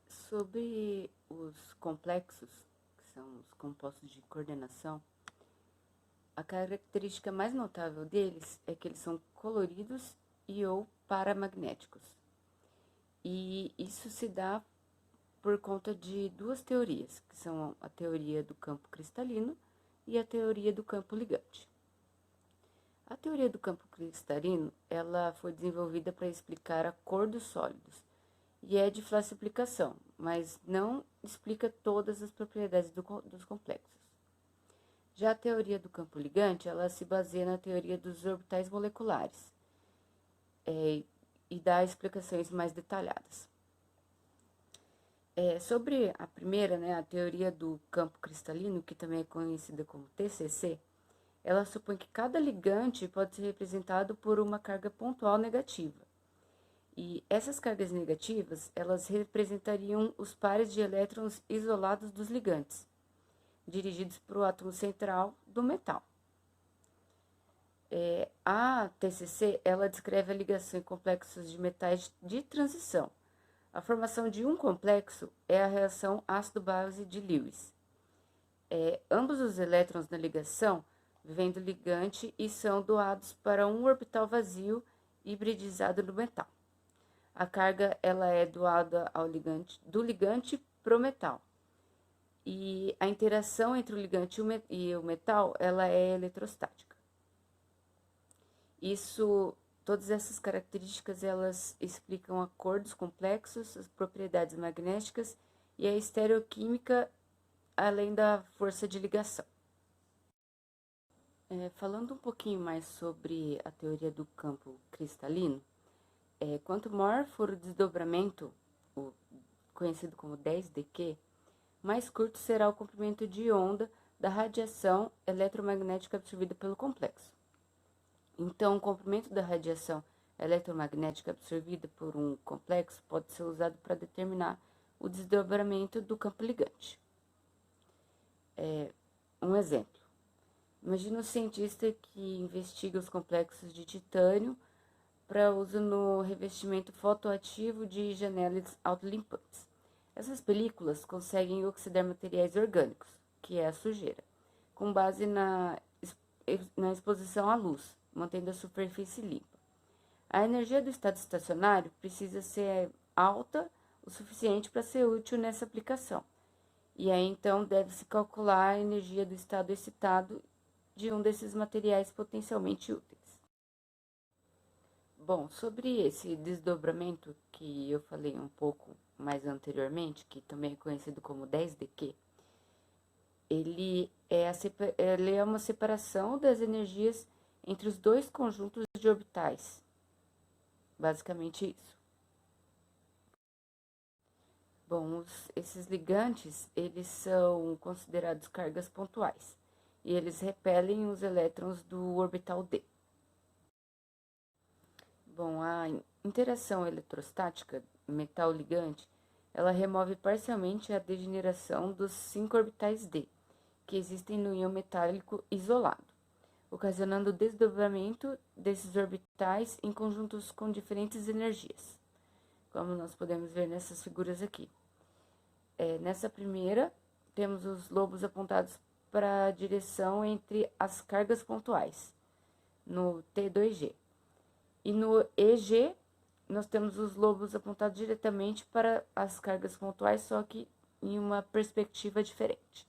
Sobre os complexos, que são os compostos de coordenação, a característica mais notável deles é que eles são coloridos e ou paramagnéticos. E isso se dá por conta de duas teorias, que são a teoria do campo cristalino e a teoria do campo ligante. A teoria do campo cristalino, ela foi desenvolvida para explicar a cor dos sólidos e é de fácil aplicação, mas não explica todas as propriedades dos complexos. Já a teoria do campo ligante, ela se baseia na teoria dos orbitais moleculares e dá explicações mais detalhadas. Sobre a primeira, a teoria do campo cristalino, que também é conhecida como TCC, ela supõe que cada ligante pode ser representado por uma carga pontual negativa. E essas cargas negativas, elas representariam os pares de elétrons isolados dos ligantes, dirigidos para o átomo central do metal. A TCC, ela descreve a ligação em complexos de metais de transição. A formação de um complexo é a reação ácido-base de Lewis. Ambos os elétrons na ligação vêm do ligante e são doados para um orbital vazio hibridizado no metal. A carga ela é doada do ligante para o metal. E a interação entre o ligante e o metal ela é eletrostática. Todas essas características elas explicam a cor dos complexos, as propriedades magnéticas e a estereoquímica, além da força de ligação. Falando um pouquinho mais sobre a teoria do campo cristalino, quanto maior for o desdobramento, conhecido como 10dQ, mais curto será o comprimento de onda da radiação eletromagnética absorvida pelo complexo. Então, o comprimento da radiação eletromagnética absorvida por um complexo pode ser usado para determinar o desdobramento do campo ligante. Um exemplo. Imagina um cientista que investiga os complexos de titânio para uso no revestimento fotoativo de janelas autolimpantes. Essas películas conseguem oxidar materiais orgânicos, que é a sujeira, com base na exposição à luz, mantendo a superfície limpa. A energia do estado estacionário precisa ser alta o suficiente para ser útil nessa aplicação. E aí, então, deve-se calcular a energia do estado excitado de um desses materiais potencialmente úteis. Bom, sobre esse desdobramento que eu falei um pouco mais anteriormente, que também é conhecido como 10dQ, ele é uma separação das energias entre os dois conjuntos de orbitais. Basicamente isso. Bom, esses ligantes, eles são considerados cargas pontuais e eles repelem os elétrons do orbital D. Bom, a interação eletrostática metal-ligante, ela remove parcialmente a degeneração dos 5 orbitais D, que existem no íon metálico isolado, ocasionando o desdobramento desses orbitais em conjuntos com diferentes energias, como nós podemos ver nessas figuras aqui. Nessa primeira, temos os lobos apontados para a direção entre as cargas pontuais, no T2G. E no EG, nós temos os lobos apontados diretamente para as cargas pontuais, só que em uma perspectiva diferente.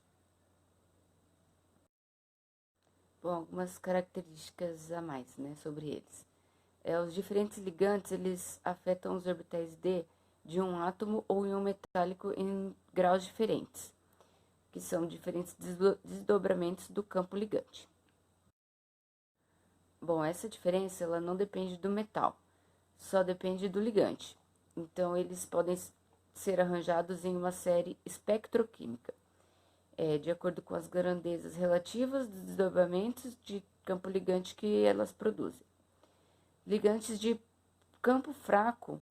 Bom, algumas características a mais, sobre eles. Os diferentes ligantes, eles afetam os orbitais D de um átomo ou íon metálico em graus diferentes, que são diferentes desdobramentos do campo ligante. Bom, essa diferença ela não depende do metal, só depende do ligante. Então, eles podem ser arranjados em uma série espectroquímica, de acordo com as grandezas relativas dos desdobramentos de campo ligante que elas produzem. Ligantes de campo fraco,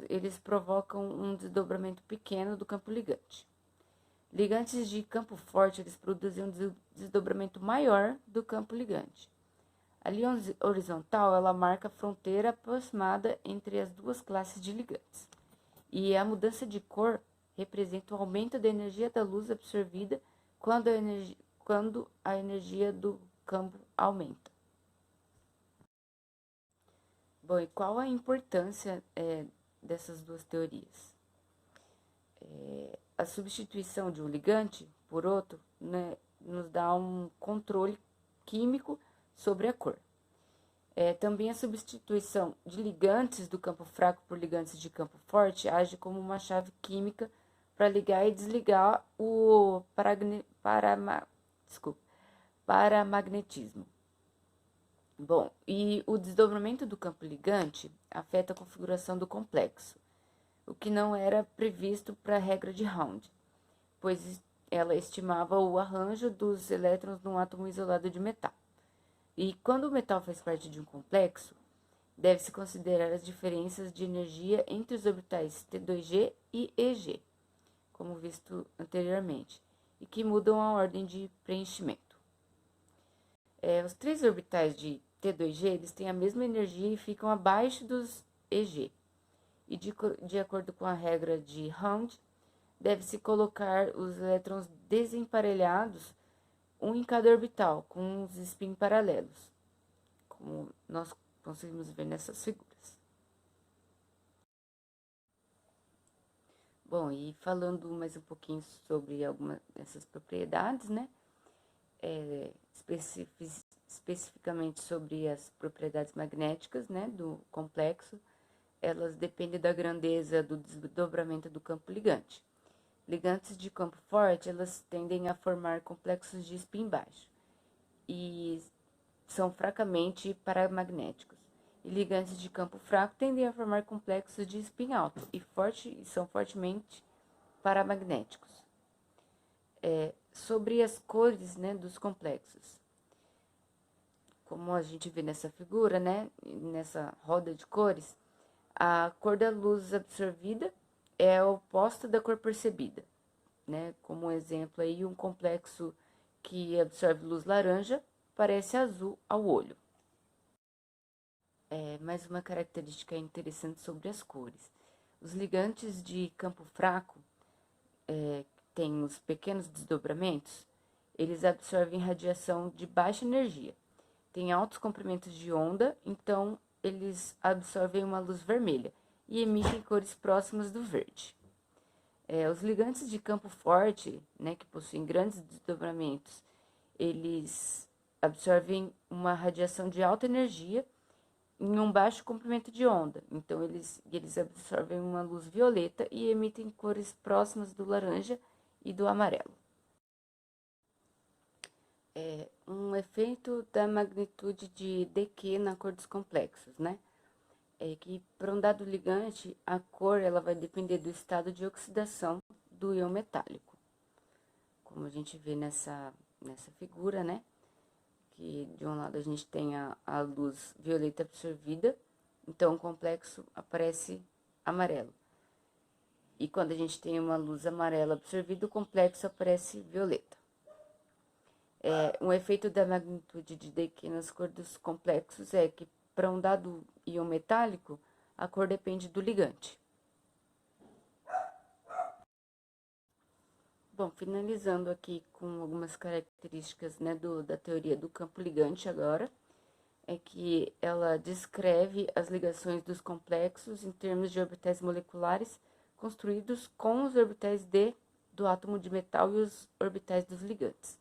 eles provocam um desdobramento pequeno do campo ligante. Ligantes de campo forte, eles produzem um desdobramento maior do campo ligante. A linha horizontal, ela marca a fronteira aproximada entre as duas classes de ligantes. E a mudança de cor representa o aumento da energia da luz absorvida quando a energia do campo aumenta. Bom, e qual a importância dessas duas teorias? A substituição de um ligante por outro, né, nos dá um controle químico sobre a cor. Também a substituição de ligantes do campo fraco por ligantes de campo forte age como uma chave química para ligar e desligar o paramagnetismo. Bom, e o desdobramento do campo ligante afeta a configuração do complexo, o que não era previsto para a regra de Round, pois ela estimava o arranjo dos elétrons num átomo isolado de metal. E quando o metal faz parte de um complexo, deve-se considerar as diferenças de energia entre os orbitais T2G e EG, como visto anteriormente, e que mudam a ordem de preenchimento. Os três orbitais de T2G eles têm a mesma energia e ficam abaixo dos EG. E de acordo com a regra de Round, deve-se colocar os elétrons desemparelhados, um em cada orbital, com os spin paralelos, como nós conseguimos ver nessas figuras. Bom, e falando mais um pouquinho sobre algumas dessas propriedades, né? Especificamente sobre as propriedades magnéticas, né, do complexo, elas dependem da grandeza do desdobramento do campo ligante. Ligantes de campo forte, elas tendem a formar complexos de spin baixo e são fracamente paramagnéticos. E ligantes de campo fraco tendem a formar complexos de spin alto e são fortemente paramagnéticos. Sobre as cores, né, dos complexos. Como a gente vê nessa figura, né, nessa roda de cores, a cor da luz absorvida é a oposta da cor percebida, né? Como exemplo aí, um complexo que absorve luz laranja parece azul ao olho. Mais uma característica interessante sobre as cores. Os ligantes de campo fraco, têm os pequenos desdobramentos, eles absorvem radiação de baixa energia. Tem altos comprimentos de onda, então eles absorvem uma luz vermelha e emitem cores próximas do verde. Os ligantes de campo forte, né, que possuem grandes desdobramentos, eles absorvem uma radiação de alta energia em um baixo comprimento de onda. Então, eles absorvem uma luz violeta e emitem cores próximas do laranja e do amarelo. Um efeito da magnitude de dQ na cor dos complexos, né? É que para um dado ligante, a cor ela vai depender do estado de oxidação do íon metálico. Como a gente vê nessa figura, né? Que de um lado a gente tem a luz violeta absorvida, então o complexo aparece amarelo. E quando a gente tem uma luz amarela absorvida, o complexo aparece violeta. Um efeito da magnitude de dQ nas cores dos complexos é que para um dado íon metálico, a cor depende do ligante. Bom, finalizando aqui com algumas características, né, da teoria do campo ligante agora, é que ela descreve as ligações dos complexos em termos de orbitais moleculares construídos com os orbitais do átomo de metal e os orbitais dos ligantes.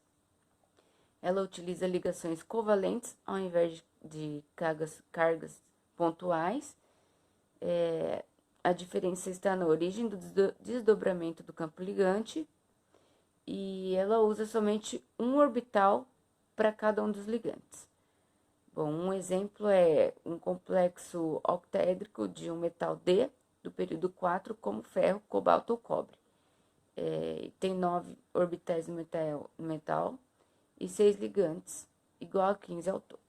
Ela utiliza ligações covalentes ao invés de cargas pontuais. A diferença está na origem do desdobramento do campo ligante e ela usa somente um orbital para cada um dos ligantes. Bom, um exemplo é um complexo octaédrico de um metal D do período 4, como ferro, cobalto ou cobre. Tem 9 orbitais no metal e 6 ligantes, igual a 15 ao todo.